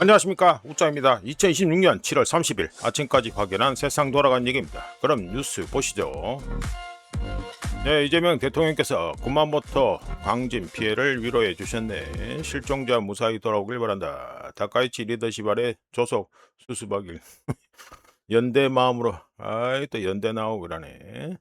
안녕하십니까, 우짜입니다. 2026년 7월 30일 아침까지 확인한 세상 돌아간 얘기입니다. 그럼 뉴스 보시죠. 네, 이재명 대통령께서 구만모토 광진 피해를 위로해 주셨네. 실종자 무사히 돌아오길 바란다. 다카이치 리더십 아래 조속 수습하길. 연대 마음으로. 아이, 또 연대 나오고 그러네.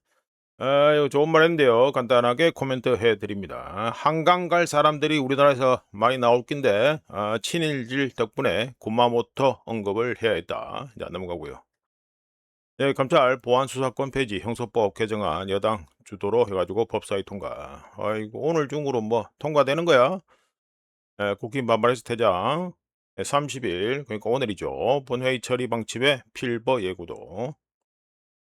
아유, 좋은 말 했는데요. 간단하게 코멘트 해드립니다. 한강 갈 사람들이 우리나라에서 많이 나올 낀데, 친일질 덕분에 구마모토 언급을 해야 했다. 자, 넘어가고요. 네, 검찰 보안수사권 폐지 형사법 개정안 여당 주도로 해가지고 법사위 통과. 아이고, 오늘 중으로 뭐 통과되는 거야? 국힘 반발해서 퇴장. 30일, 그러니까 오늘이죠. 본회의 처리 방침에 필버 예고도.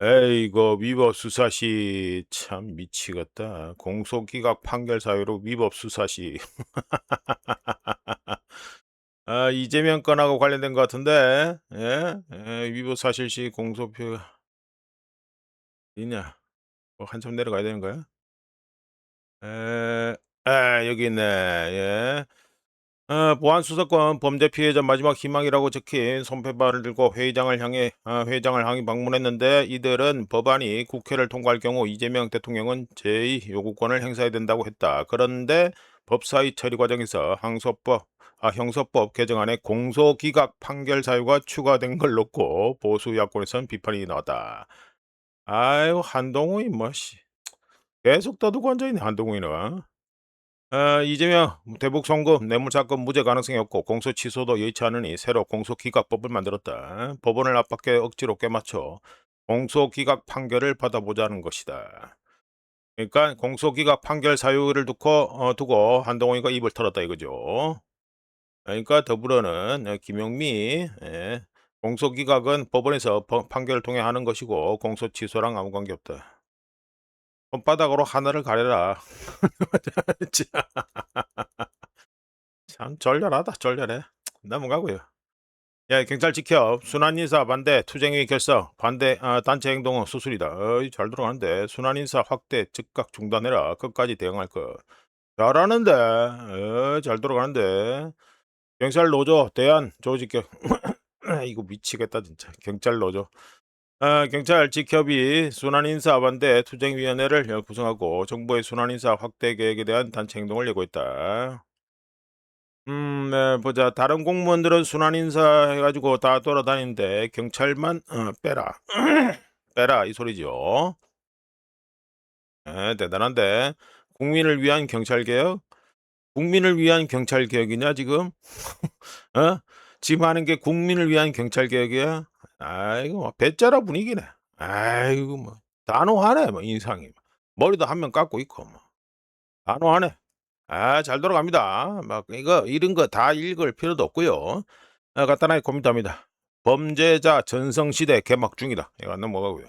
에이거 위법 수사시 참 미치겠다. 공소기각 판결 사유로 위법 수사시. 이재명 건하고 관련된 것 같은데, 예? 위법 사실시 공소표 있냐? 뭐 한참 내려가야 되는 거야? 에, 여기 있네. 예. 보안수사권 범죄 피해자 마지막 희망이라고 적힌 손팻말을 들고 회의장을 향해 방문했는데 이들은 법안이 국회를 통과할 경우 이재명 대통령은 제2 요구권을 행사해야 된다고 했다. 그런데 법사위 처리 과정에서 형사법 개정안에 공소기각 판결 사유가 추가된 걸 놓고 보수 야권에선 비판이 나왔다. 아유, 한동훈이 뭐씨 계속 떠들고 앉아있네, 한동훈이는. 이재명 대북 송금 뇌물사건 무죄 가능성이 없고 공소 취소도 여의치 않으니 새로 공소기각법을 만들었다. 법원을 압박해 억지로 꿰맞춰 공소기각 판결을 받아보자는 것이다. 그러니까 공소기각 판결 사유를 두고 한동훈이가 입을 털었다 이거죠. 그러니까 더불어는 김용미, 공소기각은 법원에서 판결을 통해 하는 것이고 공소 취소랑 아무 관계없다. 손바닥으로 하늘을 가려라. 참 절렬하다, 절렬해. 넘어가고요. 야, 경찰 지켜. 순환인사 반대, 투쟁의 결성, 반대 단체 행동은 수술이다. 어이, 잘 들어가는데. 순환인사 확대 즉각 중단해라. 끝까지 대응할 것. 잘하는데. 잘 들어가는데. 경찰 노조 대안 조직격. 이거 미치겠다 진짜. 경찰 노조. 경찰 직협이 순환인사 반대 투쟁위원회를 구성하고 정부의 순환인사 확대 계획에 대한 단체 행동을 예고했다. 네, 보자. 다른 공무원들은 순환 인사 해가지고 다 돌아다니는데 경찰만 빼라. 빼라 이 소리죠. 대단한데. 국민을 위한 경찰 개혁? 국민을 위한 경찰 개혁이냐 지금? 어? 지금 하는 게 국민을 위한 경찰 개혁이야? 아이고, 뭐 배짜라 분위기네. 아이고, 뭐 단호하네, 뭐 인상이. 머리도 한 명 깎고 있고 뭐 단호하네. 잘 돌아갑니다. 막 이거 이런 거 다 읽을 필요도 없고요. 간단하게 고민합니다. 범죄자 전성시대 개막 중이다. 이거 안 넘어가고요.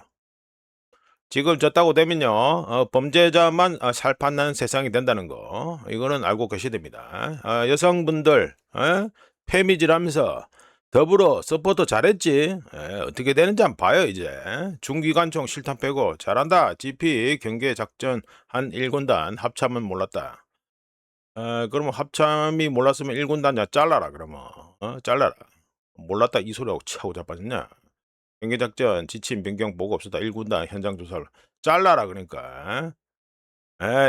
지금 졌다고 되면요, 범죄자만 살판난 세상이 된다는 거, 이거는 알고 계셔야 됩니다. 여성분들, 페미지라면서 더불어 서포터 잘했지? 어떻게 되는지 한번 봐요, 이제. 중기관총 실탄 빼고 잘한다. GP 경계작전 한 1군단 합참은 몰랐다. 그러면 합참이 몰랐으면 1군단 야 잘라라 그러면. 잘라라. 몰랐다 이 소리하고 차고 자빠졌냐. 경계작전 지침 변경 보고 없었다. 1군단 현장 조사를 잘라라 그러니까.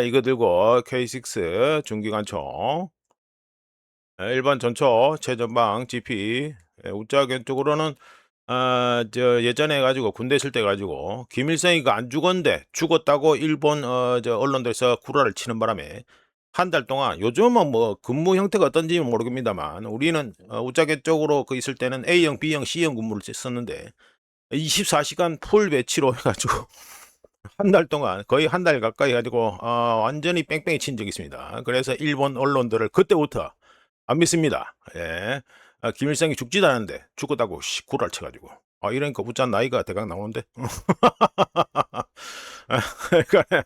이거 들고 K6 중기관총, 일반 전초 최전방 GP, 우짜견 쪽으로는 예전에 가지고 군대 있을 때 가지고 김일성이가 안 죽었는데 죽었다고 일본 언론들에서 구라를 치는 바람에 한 달 동안, 요즘은 뭐 근무 형태가 어떤지는 모르겠습니다만 우리는 우짜개 쪽으로 있을 때는 A형, B형, C형 근무를 썼는데 24시간 풀 배치로 해가지고 한 달 동안, 거의 한 달 가까이 해가지고 완전히 뺑뺑이 친 적이 있습니다. 그래서 일본 언론들을 그때부터 안 믿습니다. 김일성이 죽지도 않았는데 죽었다고 구라를 쳐가지고, 이러니까 우짜 나이가 대강 나오는데. 그러니까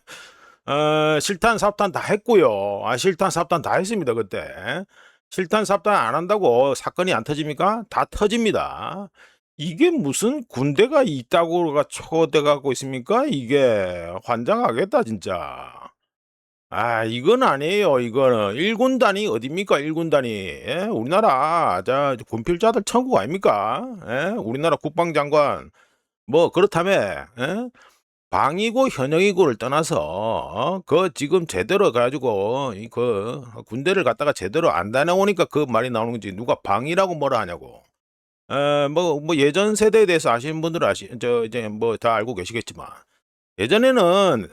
실탄 삽탄 다 했고요. 실탄 삽탄 다 했습니다 그때. 실탄 삽탄 안 한다고 사건이 안 터집니까? 다 터집니다. 이게 무슨 군대가 있다고가 초대가고 있습니까? 이게 환장하겠다 진짜. 이건 아니에요. 이거는 일군 단위 어딥니까? 일군 단위. 예? 우리나라 군필자들 천국 아닙니까? 예? 우리나라 국방장관 뭐 그렇다며. 예? 방위고 현역이고를 떠나서 지금 제대로 가지고 군대를 갖다가 제대로 안 다녀오니까 그 말이 나오는 거지. 누가 방위라고 뭐라 하냐고. 뭐 예전 세대에 대해서 아시는 분들은 이제 뭐 다 알고 계시겠지만 예전에는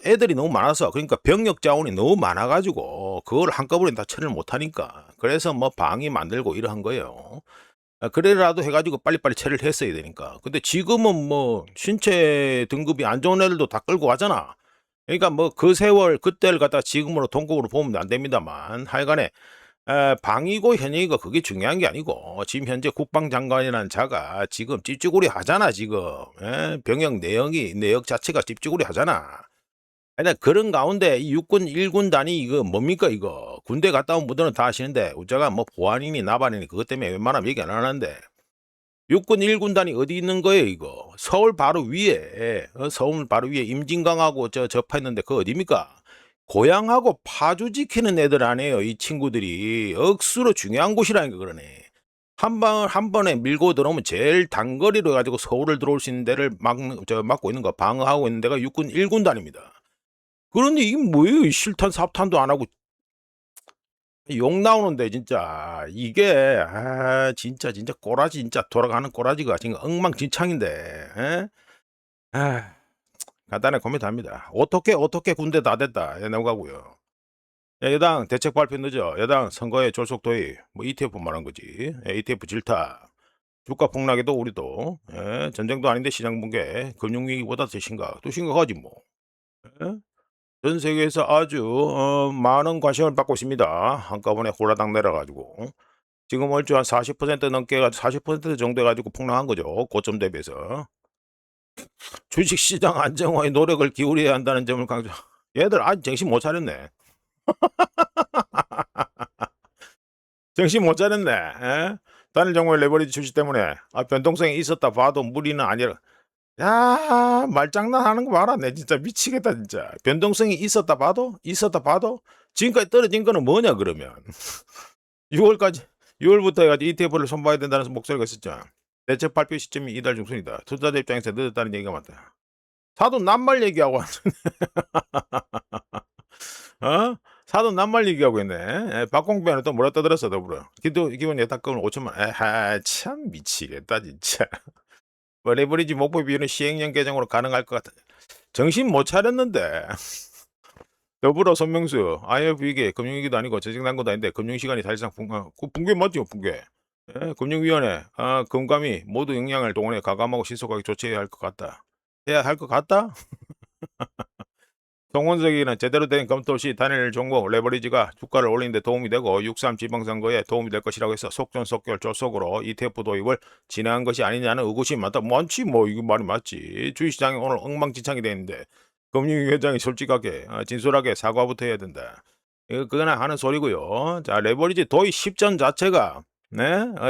애들이 너무 많아서, 그러니까 병력 자원이 너무 많아 가지고 그걸 한꺼번에 다 처리를 못 하니까, 그래서 뭐 방위 만들고 이러한 거예요. 그래라도 해 가지고 빨리빨리 처리를 했어야 되니까. 근데 지금은 뭐 신체 등급이 안 좋은 애들도 다 끌고 가잖아. 그러니까 뭐 그 세월 그때를 갖다가 지금으로 동급으로 보면 안 됩니다만, 하여간에 방위고 현역이고 그게 중요한 게 아니고, 지금 현재 국방장관이라는 자가 지금 찝찝구리 하잖아 지금. 병역 내역 자체가 찝찝구리 하잖아. 근데 그런 가운데 이 육군 1군 단위 이거 뭡니까 이거. 군대 갔다 온 분들은 다 아시는데, 우자가 뭐 보안이니 나반이니 그것 때문에 웬만하면 얘기 안 하는데, 육군 1군 단위 어디 있는 거예요 이거. 서울 바로 위에, 서울 바로 위에 임진강하고 접했는데 그 어디입니까? 고향하고 파주 지키는 애들 아니에요 이 친구들이. 억수로 중요한 곳이라니까. 그러네. 한 번에 밀고 들어오면 제일 단거리로 가지고 서울을 들어올 수 있는 데를 막고 있는 거, 방어하고 있는 데가 육군 1군 단위입니다. 그런데 이게 뭐예요? 이 실탄 삽탄도 안 하고 욕 나오는데 진짜. 이게 진짜 꼬라지, 진짜 돌아가는 꼬라지가 지금 엉망진창인데. 에? 아, 간단하게 코멘트합니다. 어떻게 군대 다 됐다 넘어가고요. 여당 대책 발표 늦어. 여당 선거에 졸속 도입. 뭐 ETF 말한 거지. ETF 질타. 주가 폭락에도 우리도. 전쟁도 아닌데 시장 붕괴. 금융위기보다 더 심각. 또 심각하지 뭐. 예? 전 세계에서 아주 많은 관심을 받고 있습니다. 한꺼번에 홀라당 내려가지고 지금 얼추 한 40% 넘게 40% 정도 해가지고 폭락한 거죠. 고점 대비해서. 주식시장 안정화에 노력을 기울여야 한다는 점을 강조. 얘들 아직 정신 못 차렸네. 정신 못 차렸네. 단일 정보의 레버리지 출시 때문에 변동성이 있었다 봐도 무리는 아니라. 야, 말장난 하는 거 봐라. 내 진짜 미치겠다 진짜. 변동성이 있었다 봐도 지금까지 떨어진 거는 뭐냐 그러면. 6월까지 6월부터 해가지고 ETF를 손봐야 된다는 목소리가 있었죠. 대책 발표 시점이 이달 중순이다. 투자자 입장에서 늦었다는 얘기가 많다. 사도 낱말 얘기하고 어? 사도 낱말 얘기하고 있네. 박공배는 또 뭐라 떠들었어 더불어. 기본 예탁금을 5천만. 참 미치겠다 진짜. 뭐 레버리지 목표 비율은 시행령 개정으로 가능할 것 같아. 정신 못 차렸는데. 더불어 손명수 IMF 위기 금융위기도 아니고 재정난것도 아닌데 금융시간이 사실상 붕괴 맞죠 붕괴. 금융위원회 금감위 모두 역량을 동원해 가감하고 신속하게 조치해야 할 것 같다. 해야 할 것 같다? 송원석이는 제대로 된 검토 시 단일 정보 레버리지가 주가를 올리는 데 도움이 되고 6.3 지방선거에 도움이 될 것이라고 해서 속전속결 졸속으로 ETF 도입을 진행한 것이 아니냐는 의구심이 많다. 많지 뭐. 이거 말이 맞지. 주식시장이 오늘 엉망진창이 되는데 금융위 회장이 솔직하게 진솔하게 사과부터 해야 된다. 이거 그거나 하는 소리고요. 자, 레버리지 도입 시점 자체가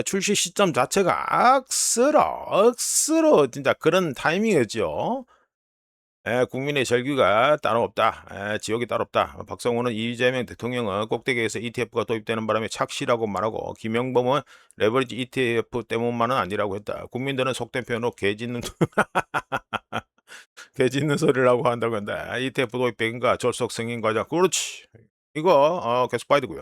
출시 시점 자체가 억수로 진짜 그런 타이밍이었죠. 국민의 절규가 따로 없다. 지옥이 따로 없다. 박성호는 이재명 대통령은 꼭대기에서 ETF가 도입되는 바람에 착시라고 말하고, 김영범은 레버리지 ETF 때문만은 아니라고 했다. 국민들은 속된 표현으로 개짖는 개짖는 소리라고 한다고 한다. ETF 도입 백인가 졸속 승인 과정. 그렇지. 이거 계속 봐야 되고요.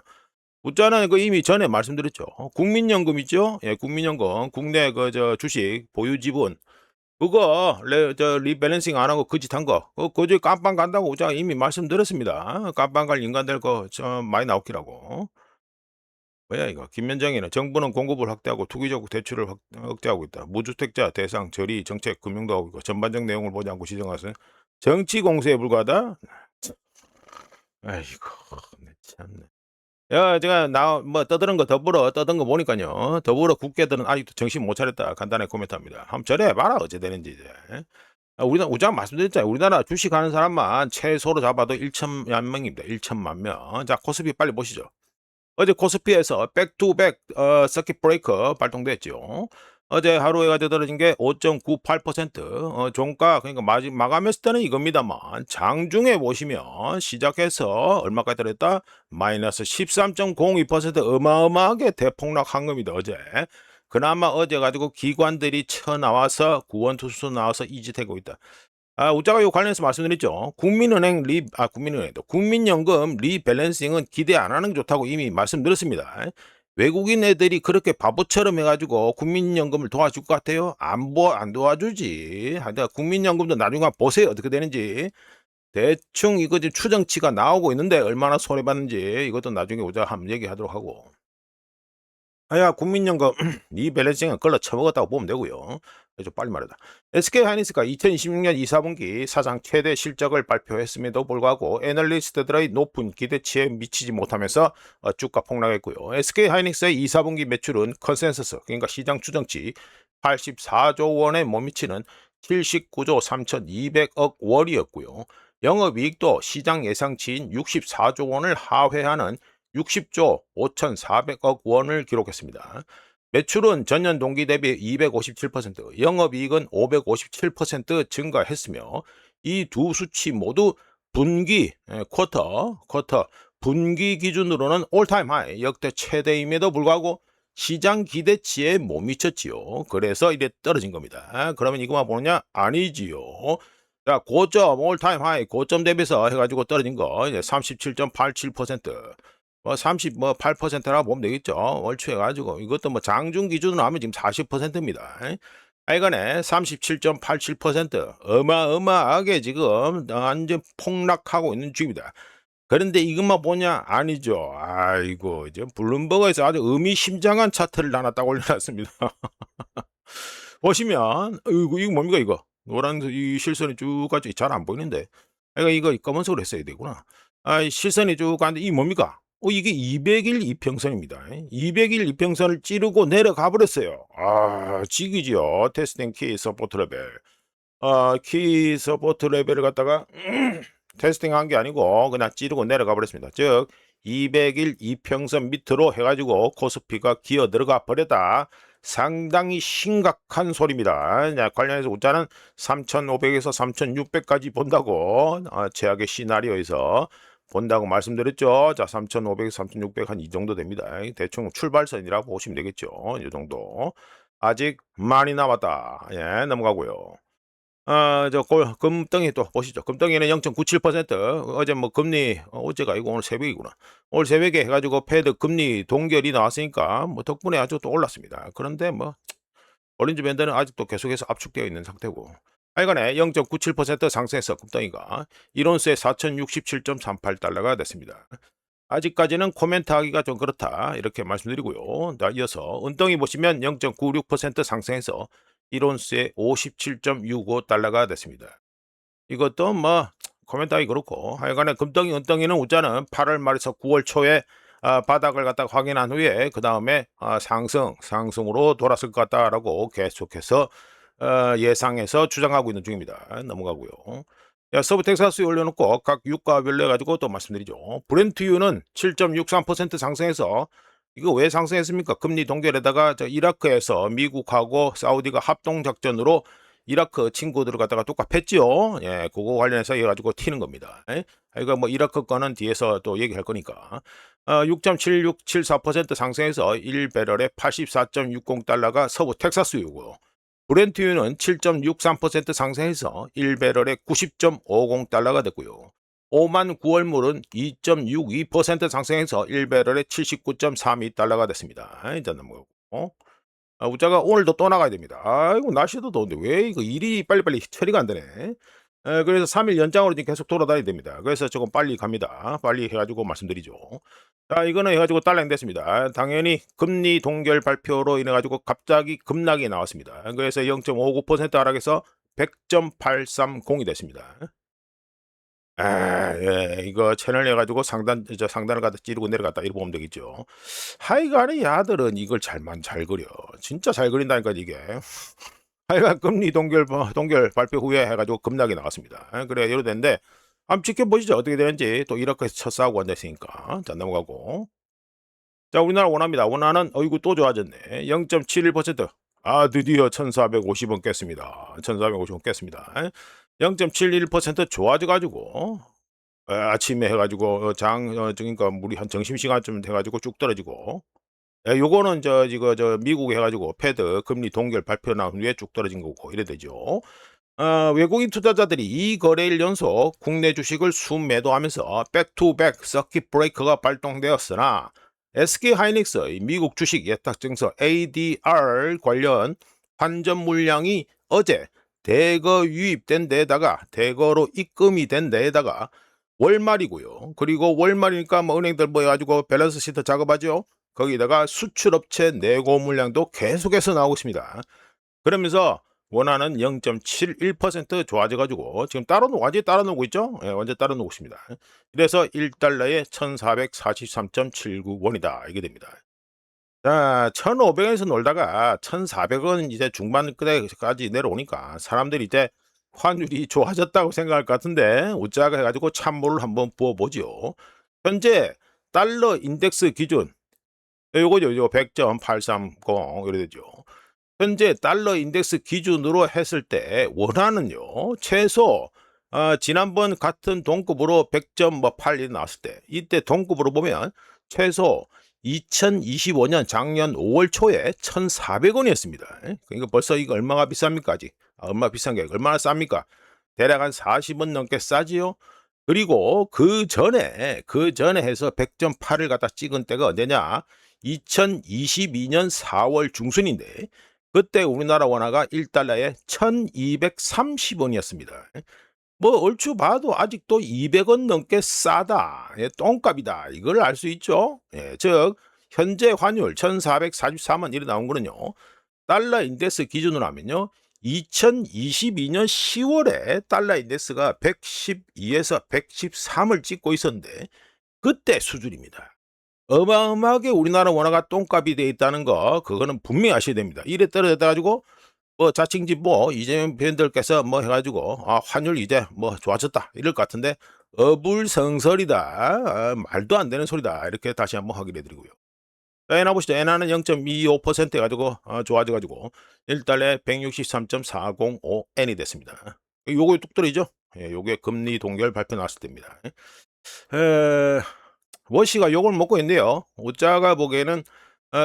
웃자는 이미 전에 말씀드렸죠. 국민연금 있죠? 국민연금 국내 주식 보유 지분 그거 리밸런싱 안 하고 그 짓 한 거, 그저 깜빵 간다고 제가 이미 말씀드렸습니다. 깜빵 갈 인간들 많이 나오기라고. 뭐야 이거. 김현정이는 정부는 공급을 확대하고 투기적 대출을 억제하고 있다. 무주택자 대상 저리 정책 금융도 하고 있고 전반적 내용을 보지 않고 시정하세요. 정치 공세에 불과하다. 아이고, 참네. 야, 제가 뭐 떠드는 거 더불어 떠든 거 보니까요. 더불어 국회들은 아직도 정신 못 차렸다. 간단하게 코멘트합니다. 한번 저래 봐라 어째 되는지 이제. 우리나라 우장 말씀드렸잖아요. 우리나라 주식하는 사람만 최소로 잡아도 1천만 명입니다. 1천만 명. 자, 코스피 빨리 보시죠. 어제 코스피에서 백투백 서킷 브레이커 발동됐죠. 어제 하루 해가지고 떨어진 게 5.98%. 종가 그러니까 마감했을 때는 이겁니다만 장중에 보시면 시작해서 얼마까지 떨어졌다? 마이너스 13.02%. 어마어마하게 대폭락한 겁니다. 어제. 그나마 어제 가지고 기관들이 쳐나와서 구원투수 나와서 이짓하고 있다. 우자가 요 관련해서 말씀드렸죠. 국민은행도 국민연금 리밸런싱은 기대 안 하는 게 좋다고 이미 말씀드렸습니다. 외국인 애들이 그렇게 바보처럼 해가지고 국민연금을 도와줄 것 같아요? 안 도와주지. 하여튼 국민연금도 나중에 한번 보세요. 어떻게 되는지. 대충 이거 지금 추정치가 나오고 있는데 얼마나 손해봤는지 이것도 나중에 우자가 한번 얘기하도록 하고. 국민연금 리밸런싱은 걸러 쳐먹었다고 보면 되고요. 좀 빨리 말하다. SK하이닉스가 2026년 2사분기 사상 최대 실적을 발표했음에도 불구하고 애널리스트들의 높은 기대치에 미치지 못하면서 주가 폭락했고요. SK하이닉스의 2사분기 매출은 컨센서스, 그러니까 시장 추정치 84조 원에 못 미치는 79조 3,200억 원이었고요. 영업이익도 시장 예상치인 64조 원을 하회하는 60조 5,400억 원을 기록했습니다. 매출은 전년 동기 대비 257%, 영업이익은 557% 증가했으며 이 두 수치 모두 분기, 쿼터, 분기 기준으로는 올타임 하이, 역대 최대임에도 불구하고 시장 기대치에 못 미쳤지요. 그래서 이래 떨어진 겁니다. 그러면 이거만 보느냐? 아니지요. 자, 고점, 올타임 하이, 고점 대비해서 해가지고 떨어진 거, 이제 37.87%. 8%라고 보면 되겠죠. 월추 해가지고. 이것도 뭐 장중 기준으로 하면 지금 40%입니다. 하여간에 37.87% 어마어마하게 지금 완전 폭락하고 있는 중입니다. 그런데 이것만 보냐? 아니죠. 아이고, 이제 블룸버그에서 아주 의미심장한 차트를 나눴다고 올려놨습니다. 보시면, 이거 뭡니까, 이거? 노란 이 실선이 쭉 가지 잘 안 보이는데. 이거 검은색으로 했어야 되구나. 실선이 쭉 가는데 이 뭡니까? 이게 200일 이평선입니다. 200일 이평선을 찌르고 내려가 버렸어요. 지기지요. 테스팅 키 서포트 레벨. 키 서포트 레벨을 갖다가 테스팅한 게 아니고 그냥 찌르고 내려가 버렸습니다. 즉 200일 이평선 밑으로 해가지고 코스피가 기어 들어가 버렸다. 상당히 심각한 소리입니다. 관련해서 우자는 3,500에서 3,600까지 본다고 최악의 시나리오에서 본다고 말씀드렸죠. 자, 3,500, 3,600 한 이 정도 됩니다. 대충 출발선이라고 보시면 되겠죠. 이 정도. 아직 많이 남았다. 넘어가고요. 금덩이 또 보시죠. 금덩이는 0.97%. 어제 뭐 금리, 어제가 아니고 오늘 새벽이구나. 오늘 새벽에 해가지고 패드 금리 동결이 나왔으니까 뭐 덕분에 아주 또 올랐습니다. 그런데 뭐, 오렌지 밴드는 아직도 계속해서 압축되어 있는 상태고. 하여간에 0.97% 상승해서 금덩이가 1온스에 4,067.38달러가 됐습니다. 아직까지는 코멘트 하기가 좀 그렇다 이렇게 말씀드리고요. 이어서 은덩이 보시면 0.96% 상승해서 1온스에 57.65달러가 됐습니다. 이것도 뭐 코멘트 하기 그렇고 하여간에 금덩이 은덩이는 우자는 8월 말에서 9월 초에 바닥을 갖다가 확인한 후에 그 다음에 상승으로 돌았을 것 같다라고 계속해서 예상해서 주장하고 있는 중입니다. 넘어가고요. 서브 텍사스 올려놓고 각 유가별로 해가지고 또 말씀드리죠. 브렌트유는 7.63% 상승해서 이거 왜 상승했습니까? 금리 동결에다가 이라크에서 미국하고 사우디가 합동작전으로 이라크 친구들을 갖다가 똑같했죠. 그거 관련해서 해가지고 튀는 겁니다. 이거 뭐 이라크 거는 뒤에서 또 얘기할 거니까. 6.7674% 상승해서 1배럴에 84.60달러가 서부 텍사스유고요. 브렌트유는 7.63% 상승해서 1배럴에 90.50달러가 됐고요. 오만 9월물은 2.62% 상승해서 1배럴에 79.32달러가 됐습니다. 이제 넘어가고. 우자가 오늘도 또 나가야 됩니다. 아이고, 날씨도 더운데 왜 이거 일이 빨리빨리 처리가 안 되네. 그래서 3일 연장으로 지금 계속 돌아다녀야 됩니다. 그래서 조금 빨리 갑니다. 빨리 해가지고 말씀드리죠. 자, 이거는 해가지고 달랑됐습니다. 당연히 금리 동결 발표로 인해가지고 갑자기 급락이 나왔습니다. 그래서 0.59% 하락해서 100.830이 됐습니다. 이거 채널 해가지고 상단을 갖다 찌르고 내려갔다 이렇게 보면 되겠죠. 하여간에 야들은 이걸 잘 그려. 진짜 잘 그린다니까 이게. 하여간 금리 동결 발표 후에 해가지고 급락이 나왔습니다. 그래, 이러 됐는데 한번 지켜보시죠. 어떻게 되는지. 또 이라크에서 첫 싸우고 앉아있으니까. 자, 넘어가고. 자, 우리나라 원화입니다. 원화는 어이구 또 좋아졌네. 0.71%. 드디어 1,450원 깼습니다. 1,450원 깼습니다. 0.71% 좋아져 가지고 아침에 해 가지고 그러니까 우리 한 점심시간쯤 돼 가지고 쭉 떨어지고, 요거는 이거 미국 해 가지고 패드 금리 동결 발표 나온 후에 쭉 떨어진 거고 이래 되죠. 외국인 투자자들이 이 거래일 연속 국내 주식을 순매도하면서 백투백 서킷 브레이커가 발동되었으나 SK하이닉스의 미국 주식 예탁증서 ADR 관련 환전 물량이 어제 대거 유입된 데에다가 대거로 입금이 된 데에다가 월말이고요. 그리고 월말이니까 뭐 은행들 뭐 해가지고 밸런스 시트 작업하죠. 거기다가 수출업체 내고 물량도 계속해서 나오고 있습니다. 그러면서 원화는 0.71% 좋아져가지고 지금 완전히 따라 놓고 있죠. 예, 완전히 따라 놓고 있습니다. 그래서 1달러에 1443.79원이다 이게 됩니다. 자, 1,500원에서 놀다가 1,400원 이제 중반대까지 내려오니까 사람들이 이제 환율이 좋아졌다고 생각할 것 같은데 웃자가 해가지고 찬물을 한번 부어보죠. 현재 달러 인덱스 기준 요거죠. 요 100.830 이래 되죠. 현재 달러 인덱스 기준으로 했을 때 원화는요 최소 지난번 같은 동급으로 100.8이 나왔을 때 이때 동급으로 보면 최소 2025년 작년 5월 초에 1,400원이었습니다. 그러니까 벌써 이거 얼마가 비쌉니까? 아직 얼마 비싼 게 얼마나 쌉니까? 대략 한 40원 넘게 싸지요. 그리고 그 전에 해서 100.8을 갖다 찍은 때가 언제냐? 2022년 4월 중순인데 그때 우리나라 원화가 1달러에 1,230원이었습니다. 뭐 얼추 봐도 아직도 200원 넘게 싸다. 예, 똥값이다. 이걸 알 수 있죠. 예, 즉 현재 환율 1,443원 이래 나온 거는요. 달러 인덱스 기준으로 하면요. 2022년 10월에 달러 인덱스가 112에서 113을 찍고 있었는데 그때 수준입니다. 어마어마하게 우리나라 원화가 똥값이 돼 있다는 거 그거는 분명히 아셔야 됩니다. 이래 떨어져 가지고 뭐 자칭지 뭐 이재명 팬들께서 뭐 해가지고 환율 이제 뭐 좋아졌다 이럴 것 같은데 어불성설이다. 말도 안 되는 소리다. 이렇게 다시 한번 확인해 드리고요. 엔화 보시죠. 엔화는 0.25% 해가지고 좋아져 가지고 1달러에 163.405엔이 됐습니다. 요거 뚝 떨어지죠. 예, 요게 금리 동결 발표 나왔을 때입니다. 에, 워시가 욕을 먹고 있는데요. 오짜가 보기에는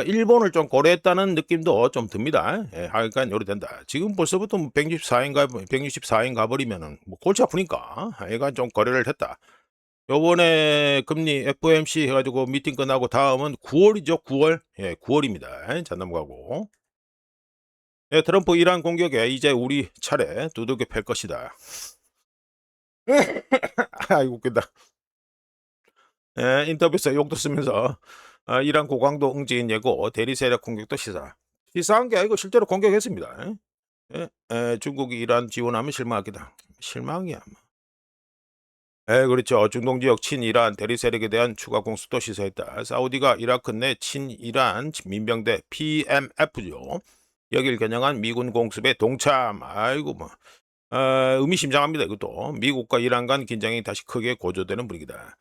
일본을 좀 고려했다는 느낌도 좀 듭니다. 예, 하여간 요리 된다. 지금 벌써부터 164인 가버리면은 뭐 골치 아프니까 하여간 좀 거래를 했다. 요번에 금리 FOMC 해가지고 미팅 끝나고 다음은 9월이죠. 9월. 예, 9월입니다. 자, 넘어가고. 예, 트럼프 이란 공격에 이제 우리 차례 두들겨 팰 것이다. 아이고, 웃긴다. 예, 인터뷰에서 욕도 쓰면서 이란 고강도 응징 예고 대리 세력 공격도 시사한 게 아니고 실제로 공격했습니다. 예, 중국이 이란 지원하면 실망하겠다. 실망이야. 예, 그렇죠. 중동 지역 친이란 대리 세력에 대한 추가 공습도 시사했다. 사우디가 이라크 내 친이란 민병대 PMF죠. 여길 겨냥한 미군 공습에 동참. 아이고 뭐 의미심장합니다. 이것도 미국과 이란 간 긴장이 다시 크게 고조되는 분위기다.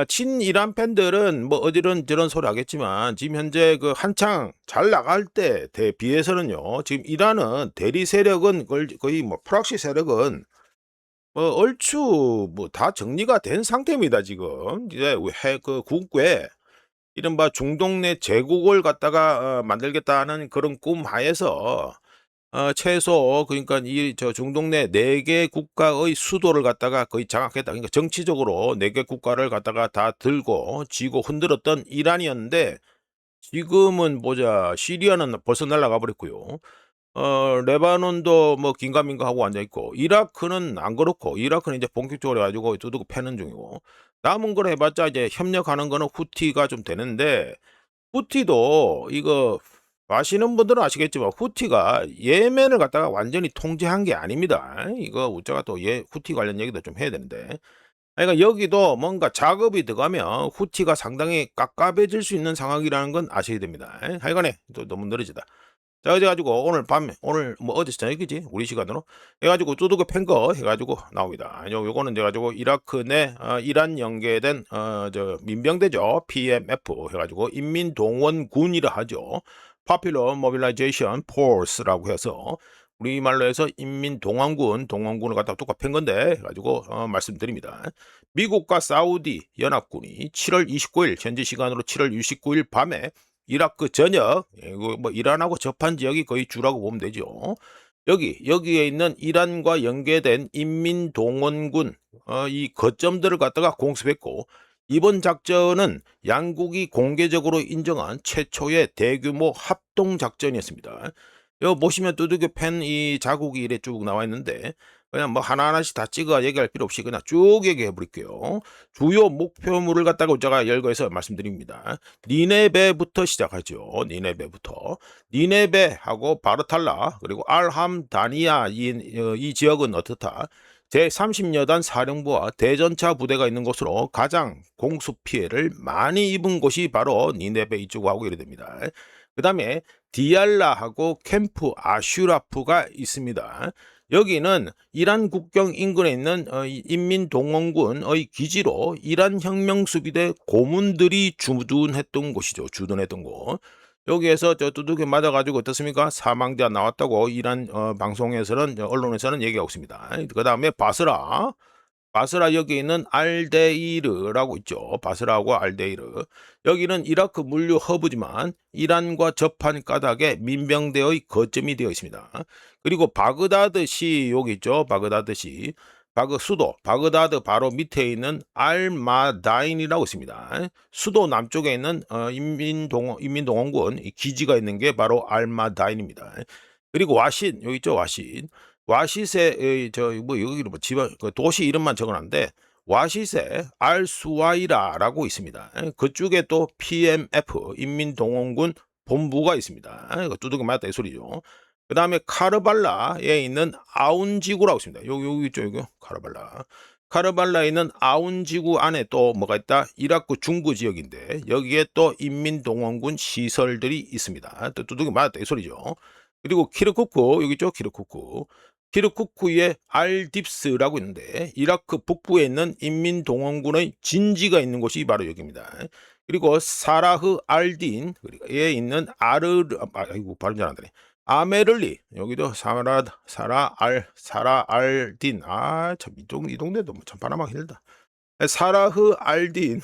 친이란 팬들은 뭐 어디런 저런 소리 하겠지만 지금 현재 그 한창 잘 나갈 때 대비해서는요. 지금 이란은 대리 세력은 거의 뭐 프락시 세력은 얼추 뭐 다 정리가 된 상태입니다. 지금 이제 그 국외 이른바 중동 내 제국을 갖다가 만들겠다는 그런 꿈 하에서 최소 그러니까 이 중동 내 4개 국가의 수도를 갖다가 거의 장악했다. 그러니까 정치적으로 4개 국가를 갖다가 다 들고 쥐고 흔들었던 이란이었는데 지금은 보자. 시리아는 벌써 날아가 버렸고요. 레바논도 뭐 긴가민가 하고 앉아 있고 이라크는 안 그렇고 이라크는 이제 본격적으로 해 가지고 두들겨 패는 중이고 남은 걸 해봤자 이제 협력하는 거는 후티가 좀 되는데 후티도 이거 아시는 분들은 아시겠지만 후티가 예멘을 갖다가 완전히 통제한 게 아닙니다. 이거 우짜가 또 후티 관련 얘기도 좀 해야 되는데. 그러니까 여기도 뭔가 작업이 들어가면 후티가 상당히 깝깝해질 수 있는 상황이라는 건 아셔야 됩니다. 하여간에 또 너무 느려지다. 자, 그래가지고 오늘 밤에 오늘 뭐 어제 저녁이지 우리 시간으로 해가지고 두둑이 팬거 해가지고 나옵니다. 요거는 돼가지고 이라크 내 이란 연계된 저 민병대죠. PMF 해가지고 인민동원군이라 하죠. Popular Mobilization Force라고 해서 우리말로 해서 인민동원군을 갖다가 똑같이 pen 건데 가지고 말씀드립니다. 미국과 사우디 연합군이 7월 29일 현지 시간으로 7월 29일 밤에 이라크 전역, 이거 뭐 이란하고 접한 지역이 거의 주라고 보면 되죠. 여기에 있는 이란과 연계된 인민동원군 이 거점들을 갖다가 공습했고, 이번 작전은 양국이 공개적으로 인정한 최초의 대규모 합동 작전이었습니다. 여기 보시면 두들겨 팬 이 자국이 이래 쭉 나와 있는데, 그냥 뭐 하나하나씩 다 찍어 얘기할 필요 없이 그냥 쭉 얘기해 버릴게요. 주요 목표물을 갖다가 제가 열거해서 말씀드립니다. 니네베부터 시작하죠. 니네베하고 바르탈라, 그리고 알함다니아 이 지역은 어떻다. 제30여단 사령부와 대전차 부대가 있는 곳으로 가장 공습 피해를 많이 입은 곳이 바로 니네베 이쪽하고 이래 됩니다. 그 다음에 디알라하고 캠프 아슈라프가 있습니다. 여기는 이란 국경 인근에 있는 인민동원군의 기지로 이란 혁명수비대 고문들이 주둔했던 곳이죠. 주둔했던 곳. 여기에서 저 두들겨 맞아가지고 어떻습니까? 사망자 나왔다고 이란 방송에서는, 언론에서는 얘기하고 있습니다. 그 다음에 바스라 여기 있는 알데이르라고 있죠. 바스라하고 알데이르. 여기는 이라크 물류 허브지만 이란과 접한 까닭에 민병대의 거점이 되어 있습니다. 그리고 바그다드시 여기 있죠. 바그다드시. 수도 바그다드 바로 밑에 있는 알마다인이라고 있습니다. 수도 남쪽에 있는 인민동원군 기지가 있는 게 바로 알마다인입니다. 그리고 와신 여기 있죠. 와싯의 여기로 뭐 지방 도시 이름만 적어놨는데, 와싯의 알수와이라라고 있습니다. 그쪽에 또 PMF 인민동원군 본부가 있습니다. 이거 두들겨 맞았다 이 소리죠. 그 다음에 카르발라에 있는 아운지구라고 있습니다. 여기 있죠. 여기 카르발라에 있는 아운지구 안에 또 뭐가 있다? 이라크 중부 지역인데 여기에 또 인민동원군 시설들이 있습니다. 또 두들겨 맞았다 이 소리죠. 그리고 키르쿠크 여기 있죠. 키르쿠크에 알딥스라고 있는데 이라크 북부에 있는 인민동원군의 진지가 있는 곳이 바로 여기입니다. 그리고 사라흐 알딘에 있는 발음 잘 안 되네. 아메를리 여기도 사라 알딘, 참 이 동네도 참 바람하기 힘들다. 사라흐 알딘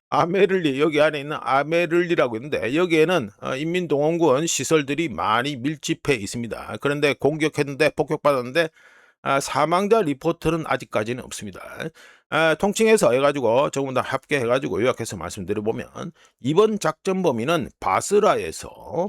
아메를리 여기 안에 있는 아메를리라고 있는데 여기에는 인민동원군 시설들이 많이 밀집해 있습니다. 그런데 공격했는데 폭격받았는데 사망자 리포트는 아직까지는 없습니다. 통칭해서 해가지고 전부 다 합계해가지고 요약해서 말씀드려보면, 이번 작전 범위는 바스라에서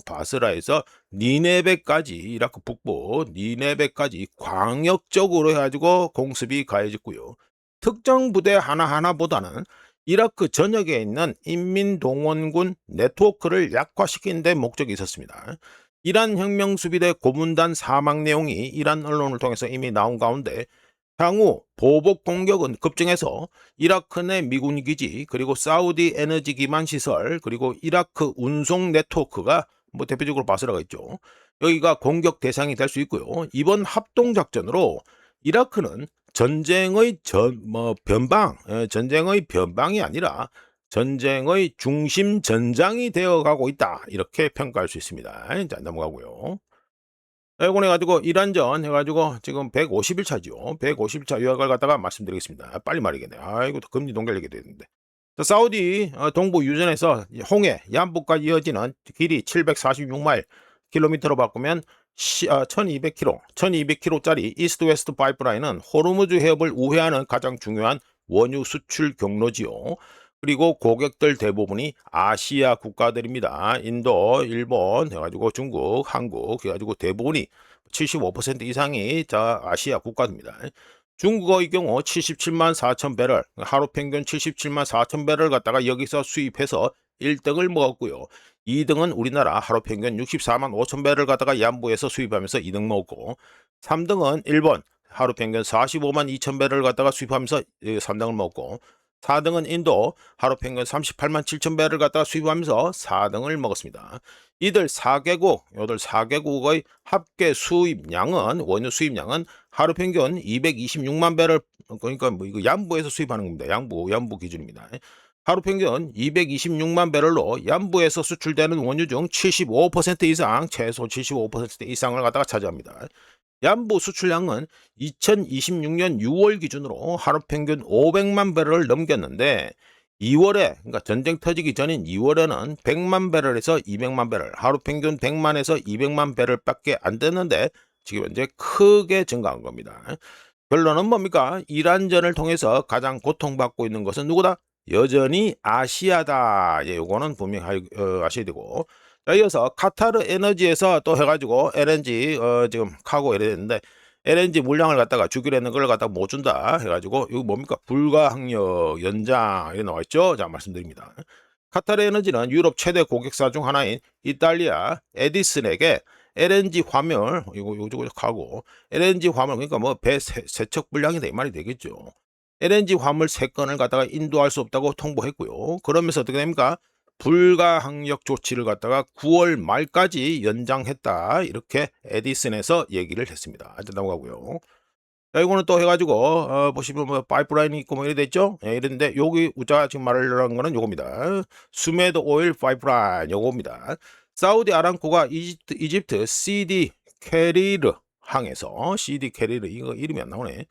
니네베까지, 이라크 북부 니네베까지 광역적으로 해가지고 공습이 가해졌고요. 특정 부대 하나하나보다는 이라크 전역에 있는 인민동원군 네트워크를 약화시키는 데 목적이 있었습니다. 이란 혁명수비대 고문단 사망 내용이 이란 언론을 통해서 이미 나온 가운데, 향후 보복 공격은 급증해서 이라크 내 미군 기지, 그리고 사우디 에너지 기반 시설, 그리고 이라크 운송 네트워크가 뭐 대표적으로 바스라가 있죠. 여기가 공격 대상이 될 수 있고요. 이번 합동 작전으로 이라크는 전쟁의 변방이 아니라 전쟁의 중심 전장이 되어가고 있다, 이렇게 평가할 수 있습니다. 자, 넘어가고요. 이번에 가지고 이란전 해가지고 지금 150일차죠. 150일차 요약을 갖다가 말씀드리겠습니다. 빨리 말이겠네. 아이고, 금리 동결 얘기 되는데. 사우디 동부 유전에서 홍해, 얀부까지 이어지는 길이 746마일, 킬로미터로 바꾸면 1200km짜리 이스트 웨스트 파이프라인은 호르무즈 해협을 우회하는 가장 중요한 원유 수출 경로지요. 그리고 고객들 대부분이 아시아 국가들입니다. 인도, 일본 해가지고 중국, 한국 해가지고 대부분이 75% 이상이 다 아시아 국가입니다. 중국의 경우 77만 4천 배럴, 하루 평균 77만 4천 배럴 갖다가 여기서 수입해서 1등을 먹었고요. 2등은 우리나라 하루 평균 64만 5천 배럴 갖다가 양부에서 수입하면서 2등 먹고, 3등은 일본 하루 평균 45만 2천 배럴 갖다가 수입하면서 3등을 먹고, 4등은 인도 하루 평균 38만 7천 배를 갖다가 수입하면서 4등을 먹었습니다. 이들 4개국의 합계 수입량은, 원유 수입량은 하루 평균 226만 배를, 그러니까 뭐 이거 양부에서 수입하는 겁니다. 양부 기준입니다. 하루 평균 226만 배럴로 양부에서 수출되는 원유 중 75% 이상, 최소 75% 이상을 갖다가 차지합니다. 양부 수출량은 2026년 6월 기준으로 하루 평균 500만 배럴을 넘겼는데 2월에, 그러니까 전쟁 터지기 전인 2월에는 100만 배럴에서 200만 배럴, 하루 평균 100만에서 200만 배럴밖에 안 됐는데 지금 현재 크게 증가한 겁니다. 결론은 뭡니까? 이란전을 통해서 가장 고통받고 있는 것은 누구다? 여전히 아시아다. 예, 요거는 분명히 아셔야 되고. 자, 이어서 카타르 에너지에서 또 해가지고 LNG 지금 카고 이래 됐는데 LNG 물량을 갖다가 주기로 했는 걸 갖다가 못 준다 해가지고 이거 뭡니까? 불가항력 연장 이렇게 나와 있죠. 자, 말씀드립니다. 카타르 에너지는 유럽 최대 고객사 중 하나인 이탈리아 에디슨에게 LNG 화물 요거 하고 LNG 화물 그러니까 뭐 배 세척 불량이다 이 말이 되겠죠. LNG 화물 3건을 갖다가 인도할 수 없다고 통보했고요. 그러면서 어떻게 됩니까? 불가항력 조치를 갖다가 9월 말까지 연장했다. 이렇게 에디슨에서 얘기를 했습니다. 하여튼 넘어가고요. 자, 이거는 또 해가지고 보시면 뭐 파이프라인이 있고 뭐 이래 됐죠? 예, 이랬는데 여기 우리가 지금 말하려는 거는 요겁니다. 수메드 오일 파이프라인 요겁니다. 사우디 아람코가 이집트 CD 캐리르 항에서 CD 캐리르 이거 이름이 안 나오네.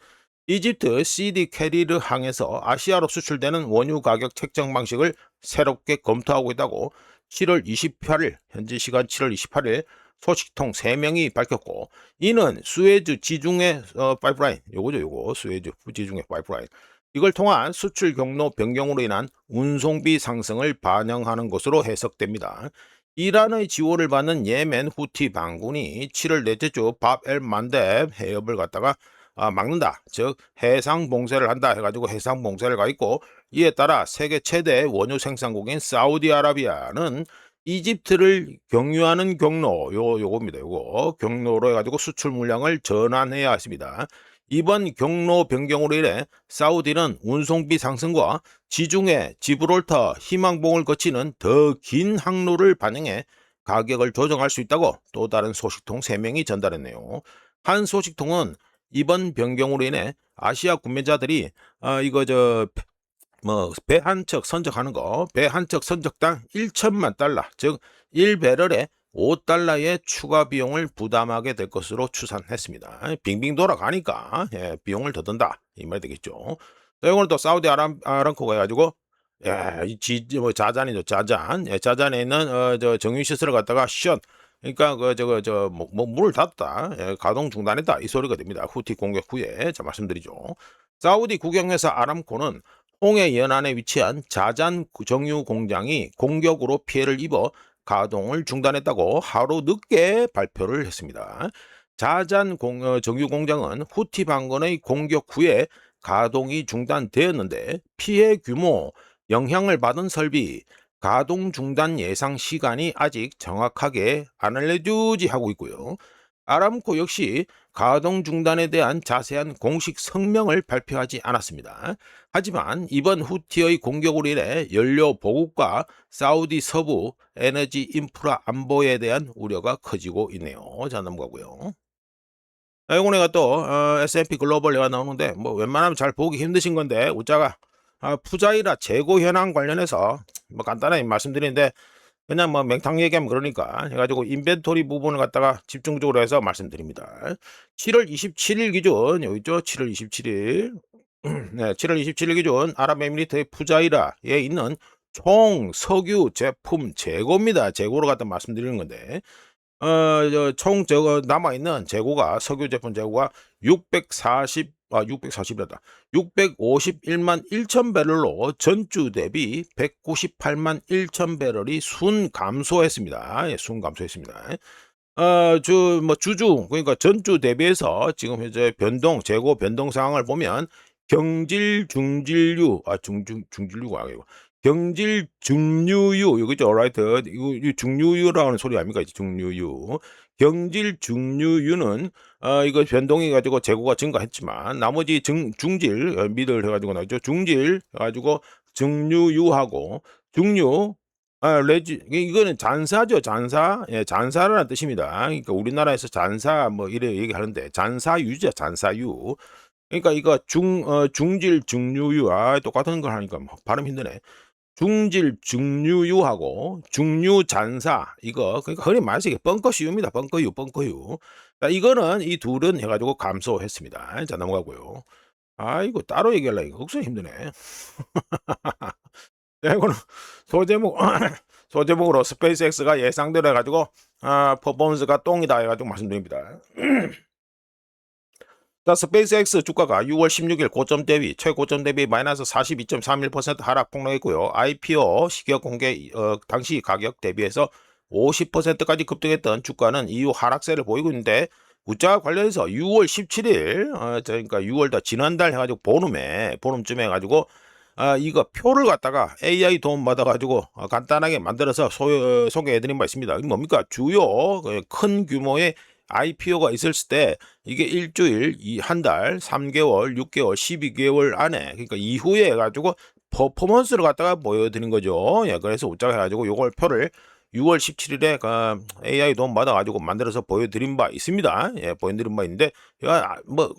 이집트 CD 캐리르 항에서 아시아로 수출되는 원유 가격 책정 방식을 새롭게 검토하고 있다고 7월 28일 현지 시간 7월 28일 소식통 3명이 밝혔고 이는 수에즈 지중해 파이프라인 요거죠 요거 수에즈 지중해 파이프라인 이걸 통한 수출 경로 변경으로 인한 운송비 상승을 반영하는 것으로 해석됩니다. 이란의 지원을 받는 예멘 후티 반군이 7월 넷째 주 밥 엘 만뎁 해협을 갖다가 막는다. 즉 해상 봉쇄를 한다 해가지고 해상 봉쇄를 가 있고 이에 따라 세계 최대 원유 생산국인 사우디아라비아는 이집트를 경유하는 경로 요겁니다. 요거 경로로 해가지고 수출 물량을 전환해야 했습니다. 이번 경로 변경으로 인해 사우디는 운송비 상승과 지중해 지브롤터 희망봉을 거치는 더 긴 항로를 반영해 가격을 조정할 수 있다고 또 다른 소식통 3명이 전달했네요. 한 소식통은 이번 변경으로 인해 아시아 구매자들이 이거 배 한 척 선적하는 거, 배 한 척 선적당 1천만 달러, 즉 1배럴에 5달러의 추가 비용을 부담하게 될 것으로 추산했습니다. 빙빙 돌아가니까 예, 비용을 더 든다 이 말이 되겠죠. 이거는 또 사우디 아람코가 해가지고 뭐 자잔이죠 자잔. 예, 자잔에 있는 저 정유 시설을 갖다가 그러니까 문을 닫았다. 예, 가동 중단했다 이 소리가 됩니다. 후티 공격 후에 자 말씀드리죠. 사우디 국영회사 아람코는 홍해 연안에 위치한 자잔 정유 공장이 공격으로 피해를 입어 가동을 중단했다고 하루 늦게 발표를 했습니다. 자잔 정유 공장은 후티 반군의 공격 후에 가동이 중단되었는데 피해 규모, 영향을 받은 설비, 가동 중단 예상 시간이 아직 정확하게 안 알려주지 하고 있고요. 아람코 역시 가동 중단에 대한 자세한 공식 성명을 발표하지 않았습니다. 하지만 이번 후티의 공격으로 인해 연료 보급과 사우디 서부 에너지 인프라 안보에 대한 우려가 커지고 있네요. 자, 넘어가고요. 이번에가 또 S&P 글로벌 나오는데 뭐 웬만하면 잘 보기 힘드신 건데 우자가 푸자이라 재고 현황 관련해서 뭐 간단하게 말씀드리는데 그냥 뭐 맹탕 얘기하면 그러니까 해가지고 인벤토리 부분을 갖다가 집중적으로 해서 말씀드립니다. 7월 27일 기준 여기 있죠. 7월 27일 네, 7월 27일 기준 아랍에미리트의 푸자이라에 있는 총 석유 제품 재고입니다. 재고로 갖다 말씀드리는 건데 총 남아있는 재고가 석유 제품 재고가 640이다. 651만 1천 배럴로 전주 대비 198만 1천 배럴이 순 감소했습니다. 예, 순 감소했습니다. 주주 그러니까 전주 대비해서 지금 현재 재고 변동 상황을 보면 경질 중질유 중질유가 아니고 경질 중류유 여기죠 라이트 이거 중류유라는 소리 아닙니까 중류유 경질 중류유는 이거 변동해 가지고 재고가 증가했지만 나머지 중질 미들 해가지고 나죠 중질 해가지고 중류유하고 중류 레지 이거는 잔사죠 잔사 예 잔사라는 뜻입니다. 그러니까 우리나라에서 잔사 뭐 이래 얘기하는데 잔사유죠 잔사유. 그러니까 이거 중질 중류유 똑같은 걸 하니까 뭐 발음 힘드네. 중질 중류유하고 중류잔사 이거 그러니까 흔히 말해서 이게 벙커유입니다. 벙커유. 자 이거는 이 둘은 해 가지고 감소했습니다. 자 넘어가고요. 아이고 따로 얘기하려니까 억수로 힘드네. 네 이거는 소제목 소제목으로 스페이스X가 예상대로 해 가지고 퍼포먼스가 똥이다 해 가지고 말씀드립니다. 자, 스페이스X 주가가 6월 16일 고점 대비 최고점 대비 마이너스 42.31% 하락 폭락했고요. IPO 시기업 공개 당시 가격 대비해서 50%까지 급등했던 주가는 이후 하락세를 보이고 있는데 우짜 관련해서 6월 17일 그러니까 6월 더 지난달 해가지고 보름쯤에 해가지고 이거 표를 갖다가 AI 도움 받아가지고 간단하게 만들어서 소개해드린 바 있습니다. 이게 뭡니까? 주요 큰 규모의 IPO가 있을 때 이게 일주일, 한 달, 3개월, 6개월, 12개월 안에 그러니까 이후에 해가지고 퍼포먼스를 갖다가 보여드린 거죠. 예, 그래서 웃자가 해가지고 요걸 표를 6월 17일에 AI 도움 받아가지고 만들어서 보여드린 바 있습니다. 예, 보여드린 바 있는데 뭐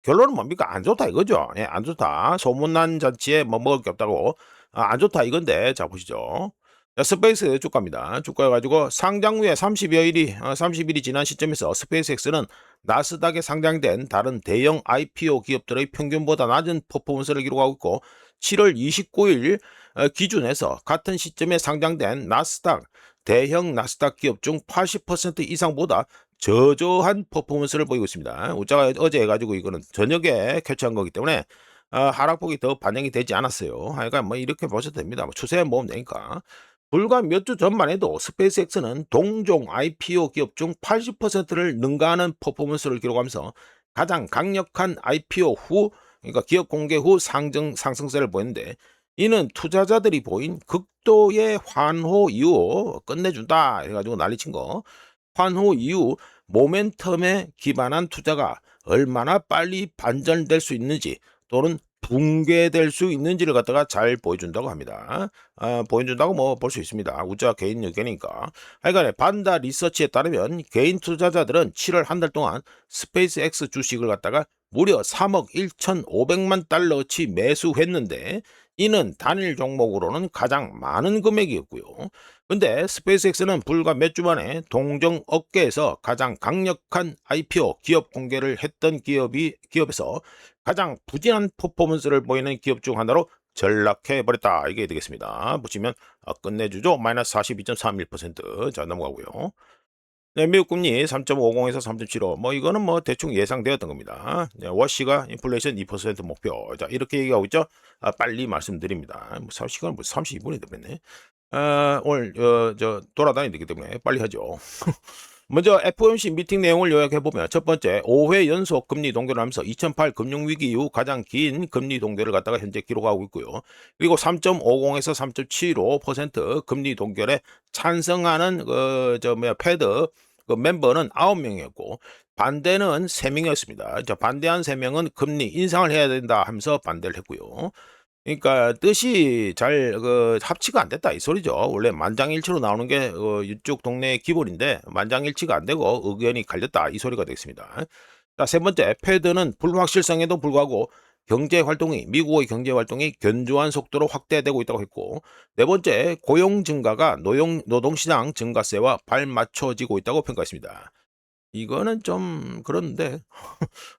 결론은 뭡니까? 안 좋다 이거죠. 예, 안 좋다. 소문난 잔치에 뭐 먹을 게 없다고 안 좋다 이건데 자 보시죠. 자, 스페이스 주가입니다. 주가 가지고 상장 후에 30일이 지난 시점에서 스페이스X는 나스닥에 상장된 다른 대형 IPO 기업들의 평균보다 낮은 퍼포먼스를 기록하고 있고 7월 29일 기준에서 같은 시점에 상장된 대형 나스닥 기업 중 80% 이상보다 저조한 퍼포먼스를 보이고 있습니다. 우짜가 어제 해가지고 이거는 저녁에 캡처한 거기 때문에 하락폭이 더 반영이 되지 않았어요. 하여간 뭐 이렇게 보셔도 됩니다. 뭐 추세 모으면 되니까. 불과 몇 주 전만 해도 스페이스X는 동종 IPO 기업 중 80%를 능가하는 퍼포먼스를 기록하면서 가장 강력한 IPO 후, 그러니까 기업 공개 후 상승세를 보였는데 이는 투자자들이 보인 극도의 환호 이후 끝내준다 해가지고 난리친 거. 환호 이후 모멘텀에 기반한 투자가 얼마나 빨리 반전될 수 있는지 또는 붕괴될 수 있는지를 갖다가 잘 보여준다고 합니다. 보여준다고 뭐 볼 수 있습니다. 우짜 개인 의견이니까. 하여간에 반다 리서치에 따르면 개인 투자자들은 7월 한 달 동안 스페이스X 주식을 갖다가 무려 3억 1,500만 달러치 매수했는데 이는 단일 종목으로는 가장 많은 금액이었고요. 근데 스페이스X는 불과 몇 주 만에 동종 업계에서 가장 강력한 IPO 기업 공개를 했던 기업에서 가장 부진한 퍼포먼스를 보이는 기업 중 하나로 전락해버렸다. 이게 되겠습니다. 보시면 끝내주죠. 마이너스 42.31%. 자 넘어가고요. 네, 미국 금리 3.50에서 3.75. 뭐 이거는 뭐 대충 예상되었던 겁니다. 네, 워시가 인플레이션 2% 목표. 자 이렇게 얘기하고 있죠. 빨리 말씀드립니다. 뭐 시간 뭐 32분이 됐네. 오늘 돌아다니기 되기 때문에 빨리 하죠. 먼저 FOMC 미팅 내용을 요약해보면 첫 번째 5회 연속 금리 동결을 하면서 2008 금융위기 이후 가장 긴 금리 동결을 갖다가 현재 기록하고 있고요. 그리고 3.50에서 3.75% 금리 동결에 찬성하는 패드 멤버는 9명이었고 반대는 3명이었습니다. 반대한 3명은 금리 인상을 해야 된다 하면서 반대를 했고요. 그러니까 뜻이 잘 합치가 안 됐다 이 소리죠. 원래 만장일치로 나오는 게 이쪽 동네의 기본인데 만장일치가 안 되고 의견이 갈렸다 이 소리가 되겠습니다. 자, 세 번째 패드는 불확실성에도 불구하고 미국의 경제 활동이 견조한 속도로 확대되고 있다고 했고 네 번째 고용 증가가 노동시장 증가세와 발맞춰지고 있다고 평가했습니다. 이거는 좀 그런데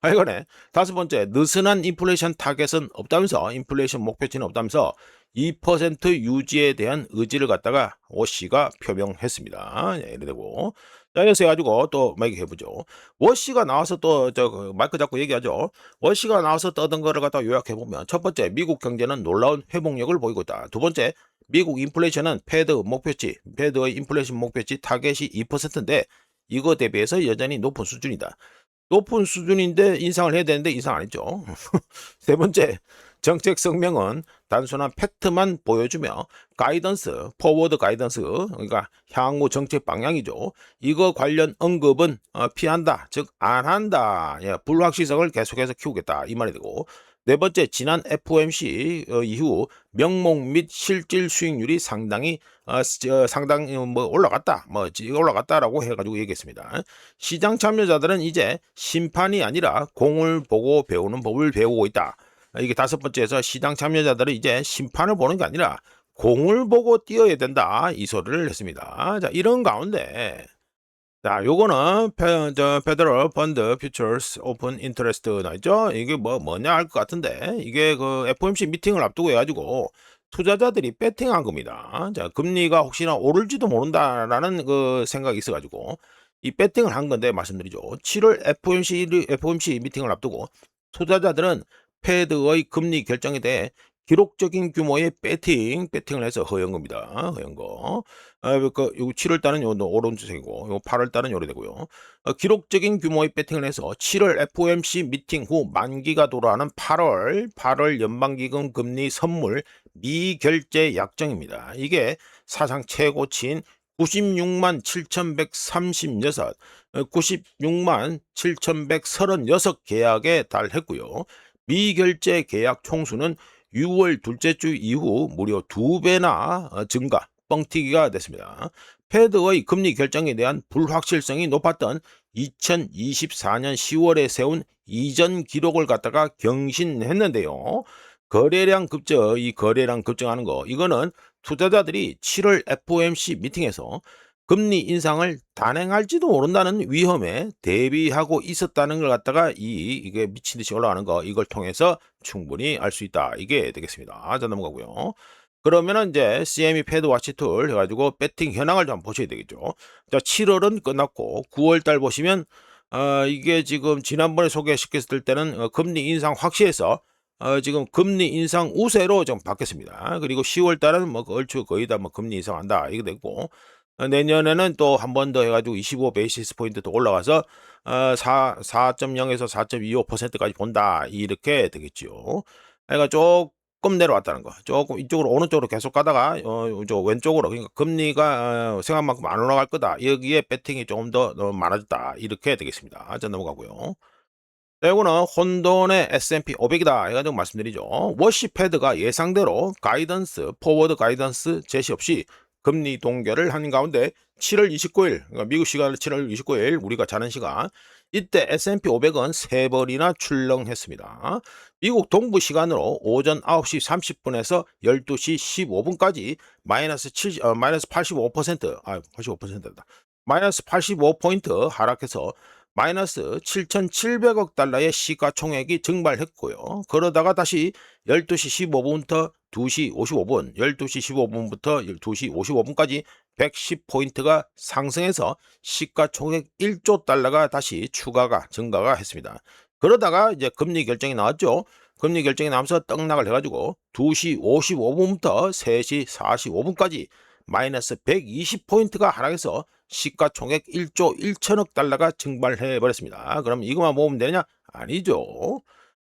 하여간에 다섯 번째 느슨한 인플레이션 타겟은 없다면서 인플레이션 목표치는 없다면서 2% 유지에 대한 의지를 갖다가 워시가 표명했습니다. 예, 이래 되고 자 이래서 해가지고 또 막 해보죠. 워시가 나와서 또 마이크 잡고 얘기하죠. 워시가 나와서 떠든 거를 갖다 요약해보면 첫 번째 미국 경제는 놀라운 회복력을 보이고 있다. 두 번째 미국 인플레이션은 패드의 인플레이션 목표치 타겟이 2%인데 이거 대비해서 여전히 높은 수준이다. 높은 수준인데 인상을 해야 되는데 인상 안 했죠. 세 번째, 정책 성명은 단순한 팩트만 보여주며 포워드 가이던스, 그러니까 향후 정책 방향이죠. 이거 관련 언급은 피한다. 즉, 안 한다. 예, 불확실성을 계속해서 키우겠다. 이 말이 되고. 네 번째, 지난 FOMC 이후 명목 및 실질 수익률이 상당히 올라갔다라고 해가지고 얘기했습니다. 시장 참여자들은 이제 심판이 아니라 공을 보고 배우는 법을 배우고 있다. 이게 다섯 번째에서 시장 참여자들은 이제 심판을 보는 게 아니라 공을 보고 뛰어야 된다. 이 소리를 했습니다. 자, 이런 가운데 자, 요거는 페더럴 펀드 퓨처스 오픈 인터레스트 나있죠? 이게 뭐냐 할 것 같은데 이게 그 FOMC 미팅을 앞두고 해가지고 투자자들이 배팅한 겁니다. 자, 금리가 혹시나 오를지도 모른다라는 그 생각이 있어가지고 이 배팅을 한 건데 말씀드리죠. 7월 FOMC 미팅을 앞두고 투자자들은 패드의 금리 결정에 대해 기록적인 규모의 배팅을 해서 허연 겁니다. 허연 거. 그러니까 요 7월 달은 요 오른쪽이고 요 8월 달은 요래 되고요. 기록적인 규모의 배팅을 해서 7월 FOMC 미팅 후 만기가 돌아가는 8월 연방기금 금리 선물 미결제 약정입니다. 이게 사상 최고치인 96만 7,136, 96만 7,136 계약에 달했고요. 미결제 계약 총수는 6월 둘째 주 이후 무려 2배나 증가, 뻥튀기가 됐습니다. 패드의 금리 결정에 대한 불확실성이 높았던 2024년 10월에 세운 이전 기록을 갖다가 경신했는데요. 이 거래량 급증하는 거, 이거는 투자자들이 7월 FOMC 미팅에서 금리 인상을 단행할지도 모른다는 위험에 대비하고 있었다는 걸 갖다가 이게 미친 듯이 올라가는 거, 이걸 통해서 충분히 알 수 있다. 이게 되겠습니다. 자, 넘어가고요. 그러면은 이제 CME 패드 와치 툴 해가지고 배팅 현황을 좀 보셔야 되겠죠. 자, 7월은 끝났고 9월 달 보시면 이게 지금 지난번에 소개시켰을 때는 금리 인상 확시해서 지금 금리 인상 우세로 좀 바뀌었습니다. 그리고 10월 달은 뭐 얼추 거의 다 뭐 금리 인상한다 이게 됐고, 내년에는 또 한 번 더 해가지고 25 베이시스 포인트 더 올라가서 4.0에서 4.25%까지 본다 이렇게 되겠죠. 그러니까 조금 내려왔다는 거, 조금 이쪽으로 오른쪽으로 계속 가다가 저 왼쪽으로, 그러니까 금리가 생각만큼 안 올라갈 거다, 여기에 배팅이 조금 더 많아졌다 이렇게 되겠습니다. 자, 넘어가고요. 자, 이거는 혼돈의 S&P 500이다 해가지고 말씀드리죠. 워시 패드가 예상대로 포워드 가이던스 제시 없이 금리 동결을 한 가운데 7월 29일, 그러니까 미국 시간 7월 29일 우리가 자는 시간, 이때 S&P 500은 3번이나 출렁했습니다. 미국 동부 시간으로 오전 9시 30분에서 12시 15분까지 마이너스 85%, 85%다. 마이너스 85포인트 하락해서 마이너스 7,700억 달러의 시가총액이 증발했고요. 그러다가 다시 12시 15분부터 2시 55분, 12시 15분부터 2시 55분까지 110포인트가 상승해서 시가총액 1조 달러가 다시 증가가 했습니다. 그러다가 이제 금리 결정이 나왔죠. 금리 결정이 나면서 떡락을 해가지고 2시 55분부터 3시 45분까지 마이너스 120포인트가 하락해서 시가총액 1조 1천억 달러가 증발해 버렸습니다. 그럼 이것만 모으면 되냐? 아니죠.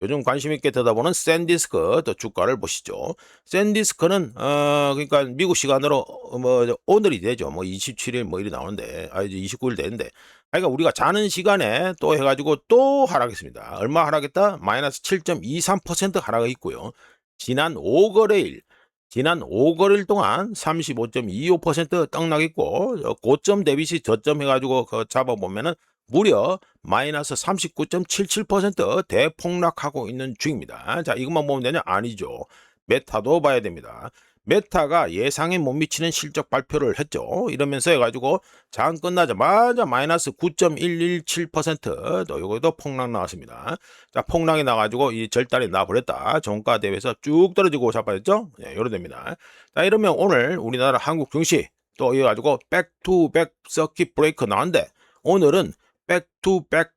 요즘 관심 있게 들여다보는 샌디스크 또 주가를 보시죠. 샌디스크는 그러니까 미국 시간으로 뭐 오늘이 되죠. 뭐 27일 뭐 이리 나오는데 이제 29일 되는데, 그러니까 우리가 자는 시간에 또 해가지고 또 하락했습니다. 얼마 하락했다? 마이너스 7.23% 하락이 있고요. 지난 5거래일 동안 35.25% 떡락했고, 고점 대비시 저점 해가지고 잡아보면은 무려 마이너스 39.77% 대폭락하고 있는 중입니다. 자, 이것만 보면 되냐? 아니죠. 메타도 봐야 됩니다. 메타가 예상에 못 미치는 실적 발표를 했죠. 이러면서 해가지고 장 끝나자마자 마이너스 9.117%, 또 요것도 폭락 나왔습니다. 자, 폭락이 나가지고 이 절단이 나버렸다. 종가 대비해서 쭉 떨어지고 자빠졌죠. 예, 요래 됩니다. 자, 이러면 오늘 우리나라 한국 증시 또 이어가지고 백투백 서킷 브레이크 나왔는데, 오늘은 백투백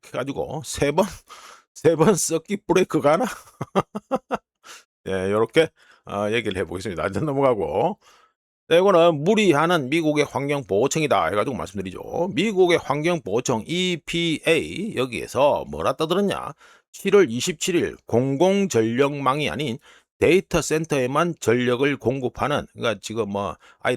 해가지고 세 번 서킷 브레이크 가나? 예, 요렇게 얘기를 해보겠습니다. 일단 넘어가고. 네, 이거는 무리하는 미국의 환경보호청이다 해가지고 말씀드리죠. 미국의 환경보호청 EPA, 여기에서 뭐라 떠들었냐? 7월 27일 공공전력망이 아닌 데이터 센터에만 전력을 공급하는, 그러니까 지금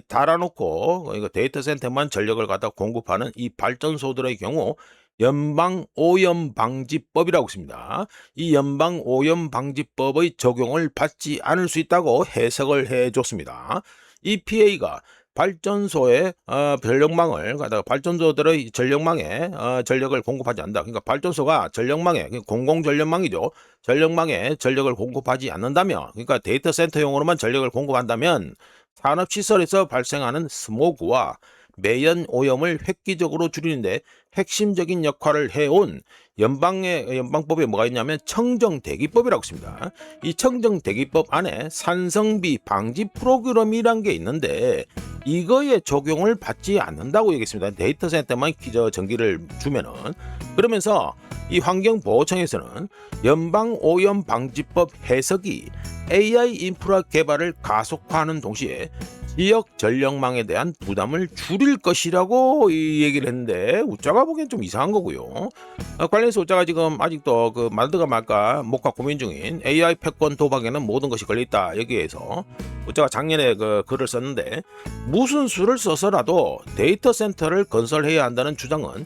달아놓고 이거 데이터 센터에만 전력을 갖다 공급하는 이 발전소들의 경우 연방 오염 방지법이라고 있습니다. 이 연방 오염 방지법의 적용을 받지 않을 수 있다고 해석을 해줬습니다. EPA가 발전소의 전력망을 갖다가 발전소들의 전력망에 전력을 공급하지 않는다. 그러니까 발전소가 전력망에 공공 전력망이죠. 전력망에 전력을 공급하지 않는다면, 그러니까 데이터 센터용으로만 전력을 공급한다면 산업 시설에서 발생하는 스모그와 매연 오염을 획기적으로 줄이는데 핵심적인 역할을 해온 연방법에 뭐가 있냐면 청정대기법이라고 있습니다. 이 청정대기법 안에 산성비 방지 프로그램이란 게 있는데 이거에 적용을 받지 않는다고 얘기했습니다. 데이터 센터만 전기를 주면은. 그러면서 이 환경보호청에서는 연방오염방지법 해석이 AI 인프라 개발을 가속화하는 동시에 지역 전력망에 대한 부담을 줄일 것이라고 이 얘기를 했는데 우짜가 보기엔 좀 이상한 거고요. 관련해서 우짜가 지금 아직도 그 말드가 말까 못가 고민 중인 AI 패권 도박에는 모든 것이 걸려있다 여기에서 우짜가 작년에 그 글을 썼는데, 무슨 수를 써서라도 데이터 센터를 건설해야 한다는 주장은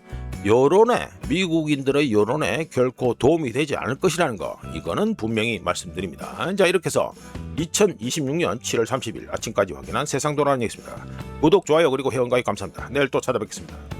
미국인들의 여론에 결코 도움이 되지 않을 것이라는 거, 이거는 분명히 말씀드립니다. 자, 이렇게 해서 2026년 7월 30일 아침까지 확인한 세상 돌아가는 얘기입니다. 구독, 좋아요 그리고 회원가입 감사합니다. 내일 또 찾아뵙겠습니다.